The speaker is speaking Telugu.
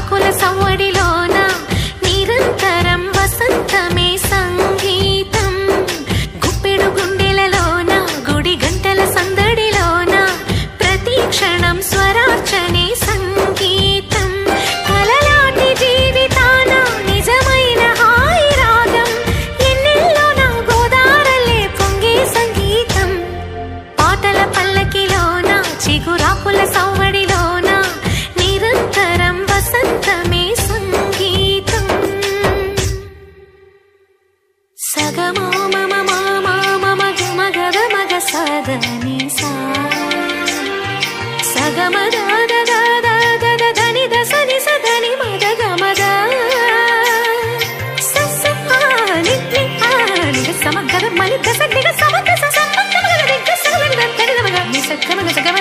చిగురాకుల సవ్వడిలోన నిరంతరం వసంతమే సంగీతం. గుప్పెడు గుండెలలోన గుడి గంటల సందడిలోన ప్రతి క్షణం స్వరార్చనే సంగీతం. కలలాంటి జీవితాన నిజమైన హాయి రాగం ఎన్నెల్లో నా గోదారల్లే పొంగే సంగీతం. పాటల పల్లకిలోన చిగురాకుల సవ్వడిలోన నిరంతరం వసంతమే సంగీతం. సగమో మమ మామ మమ గమ గద మగ సదని సా సగమ గద గద గద దని దసని సదని మద గమద సస ఆని ఆని సమగద మని దస నిగ సమగ సమగ గద నిగ సమగ దని మగ ని సగమ గద గమ